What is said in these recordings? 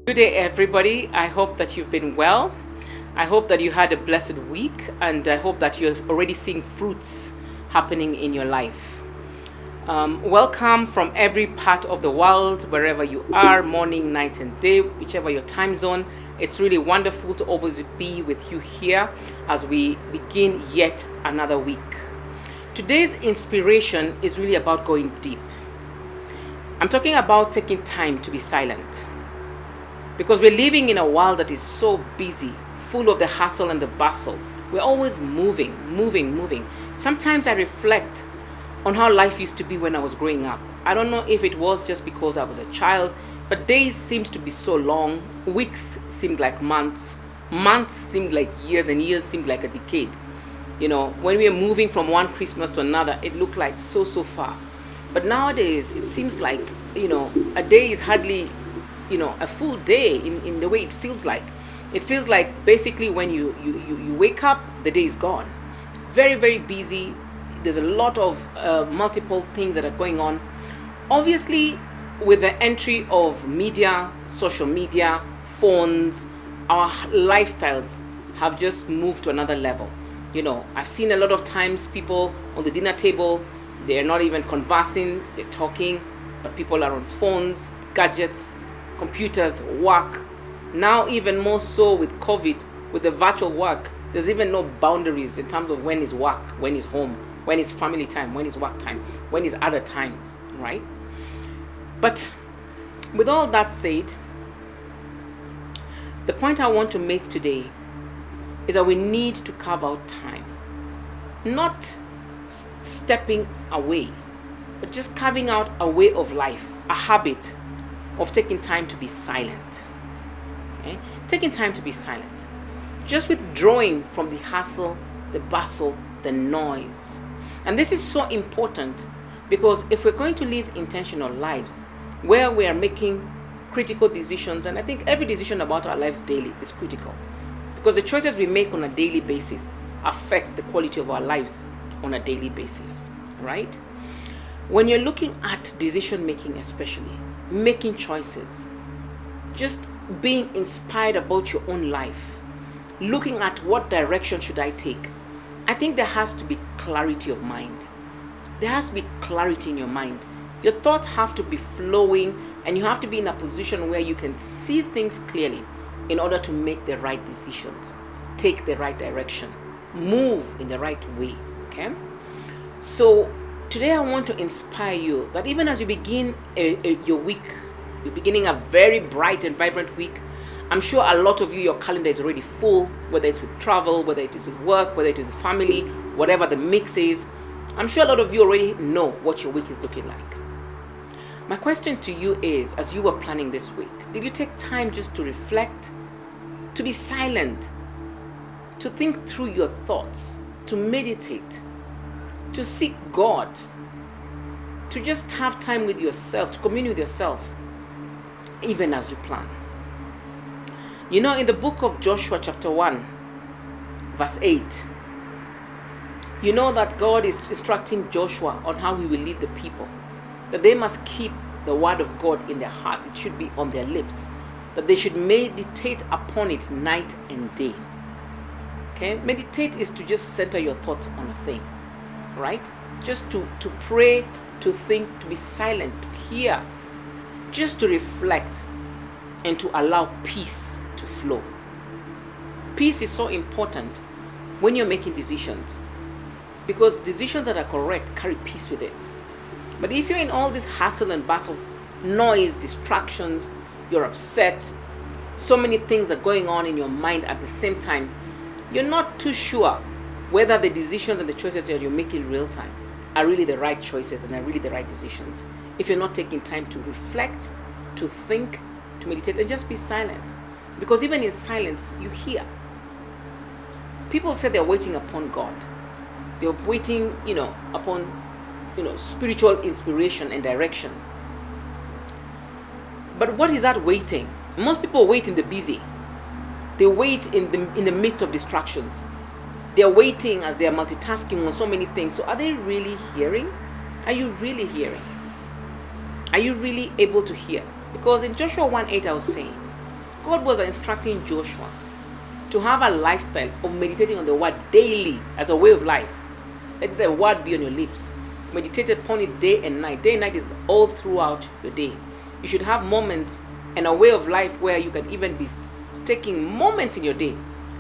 Good day, everybody. I hope that you've been well. I hope that you had a blessed week, and I hope that you're already seeing fruits happening in your life. Welcome from every part of the world, wherever you are, morning, night, and day, whichever your time zone. It's really wonderful to always be with you here as we begin yet another week. Today's inspiration is really about going deep. I'm talking about taking time to be silent. Because we're living in a world that is so busy, full of the hustle and the bustle. We're always moving. Sometimes I reflect on how life used to be when I was growing up. I don't know if it was just because I was a child, but days seemed to be so long, weeks seemed like months, months seemed like years, and years seemed like a decade. You know, when we were moving from one Christmas to another, it looked like so far. But nowadays, it seems like, a day is hardly, a full day in the way it feels like. It feels like basically when you wake up, the day is gone. Very busy. There's a lot of multiple things that are going on. Obviously, with the entry of media, social media, phones, our lifestyles have just moved to another level. I've seen a lot of times people on the dinner table, they're not even conversing, they're talking, but people are on phones, gadgets, computers, work. Now even more so with COVID, with the virtual work, there's even no boundaries in terms of when is work, when is home, when is family time, when is work time, when is other times, right? But with all that said, the point I want to make today is that we need to carve out time. Not stepping away, but just carving out a way of life, a habit of taking time to be silent. Okay? Taking time to be silent. Just withdrawing from the hustle, the bustle, the noise. And this is so important because if we're going to live intentional lives where we are making critical decisions, and I think every decision about our lives daily is critical because the choices we make on a daily basis affect the quality of our lives on a daily basis, right? When you're looking at decision making, especially making choices, just being inspired about your own life, looking at what direction should I take, I think there has to be clarity of mind. There has to be clarity in your mind. Your thoughts have to be flowing, and you have to be in a position where you can see things clearly in order to make the right decisions, take the right direction, move in the right way. Okay? So today I want to inspire you that even as you begin your week, you're beginning a very bright and vibrant week. I'm sure a lot of you, your calendar is already full, whether it's with travel, whether it is with work, whether it is with family, whatever the mix is. I'm sure a lot of you already know what your week is looking like. My question to you is, as you were planning this week, did you take time just to reflect, to be silent, to think through your thoughts, to meditate, to seek God, to just have time with yourself, to commune with yourself, even as you plan? In the book of Joshua chapter 1, verse 8, that God is instructing Joshua on how he will lead the people, that they must keep the word of God in their hearts. It should be on their lips, that they should meditate upon it night and day. Okay? Meditate is to just center your thoughts on a thing, right? Just to pray, to think, to be silent, to hear, just to reflect, and to allow peace to flow. Peace is so important when you're making decisions, because decisions that are correct carry peace with it. But if you're in all this hustle and bustle, noise, distractions, you're upset, so many things are going on in your mind at the same time, you're not too sure whether the decisions and the choices that you're making in real time are really the right choices and are really the right decisions. If you're not taking time to reflect, to think, to meditate, and just be silent. Because even in silence, you hear. People say they're waiting upon God. They're waiting, upon, spiritual inspiration and direction. But what is that waiting? Most people wait in the busy. They wait in the midst of distractions. They're waiting as they're multitasking on so many things. So are they really hearing? Are you really hearing? Are you really able to hear? Because in Joshua 1:8 I was saying God was instructing Joshua to have a lifestyle of meditating on the word daily as a way of life. Let the word be on your lips. Meditate upon it day and night. Day and night is all throughout your day. You should have moments and a way of life where you can even be taking moments in your day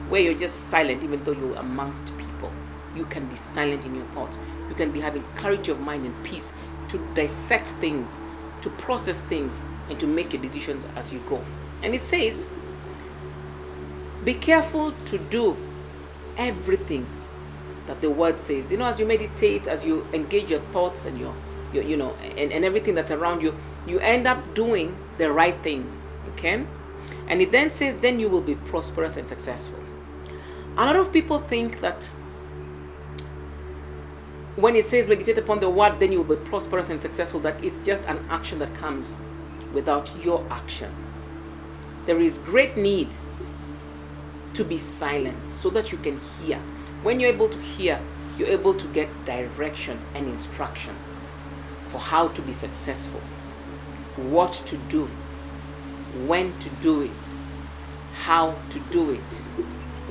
where you're just silent, even though you're amongst people. You can be silent in your thoughts. You can be having clarity of mind and peace to dissect things, to process things, and to make your decisions as you go. And it says, be careful to do everything that the word says. As you meditate, as you engage your thoughts and your and everything that's around you, you end up doing the right things. Okay? And it then says, then you will be prosperous and successful. A lot of people think that when it says meditate upon the word, then you will be prosperous and successful, that it's just an action that comes without your action. There is great need to be silent so that you can hear. When you're able to hear, you're able to get direction and instruction for how to be successful, what to do, when to do it, how to do it,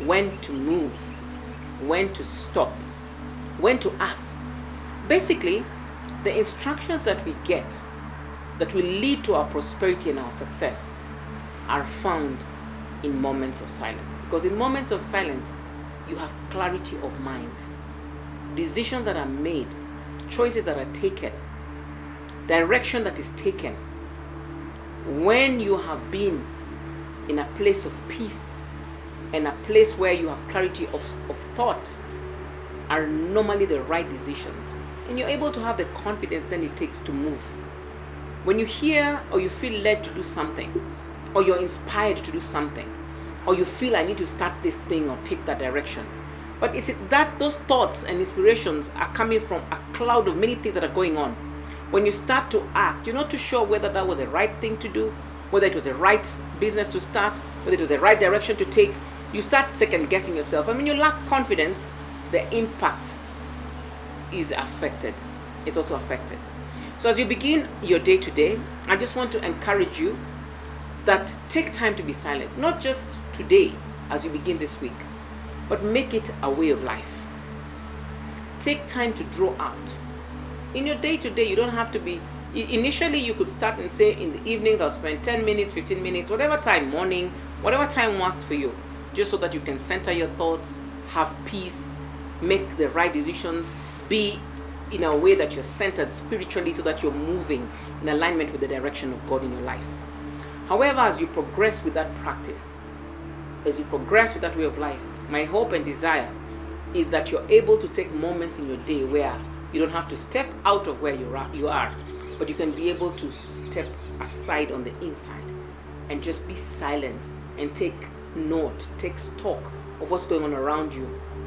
when to move, when to stop, when to act. Basically, the instructions that we get that will lead to our prosperity and our success are found in moments of silence. Because in moments of silence, you have clarity of mind. Decisions that are made, choices that are taken, direction that is taken. When you have been in a place of peace and a place where you have clarity of thought, are normally the right decisions. And you're able to have the confidence then it takes to move. When you hear or you feel led to do something, or you're inspired to do something, or you feel I need to start this thing or take that direction. But is it that those thoughts and inspirations are coming from a cloud of many things that are going on? When you start to act, you're not too sure whether that was the right thing to do, whether it was the right business to start, whether it was the right direction to take. You start second guessing yourself. I mean, you lack confidence, the impact is affected. It's also affected. So as you begin your day today, I just want to encourage you that take time to be silent, not just today as you begin this week, but make it a way of life. Take time to draw out. In your day to day, you don't have to be, initially you could start and say in the evenings I'll spend 10 minutes, 15 minutes, whatever time, morning, whatever time works for you, just so that you can center your thoughts, have peace, make the right decisions, be in a way that you're centered spiritually so that you're moving in alignment with the direction of God in your life. However, as you progress with that practice, as you progress with that way of life, my hope and desire is that you're able to take moments in your day where you don't have to step out of where you are, but you can be able to step aside on the inside and just be silent and take note, take stock of what's going on around you,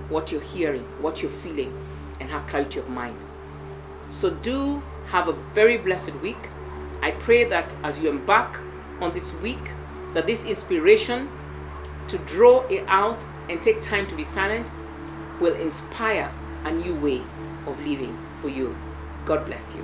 what you're hearing, what you're feeling, and have clarity of mind. So do have a very blessed week. I pray that as you embark on this week, that this inspiration to draw it out and take time to be silent will inspire a new way of living for you. God bless you.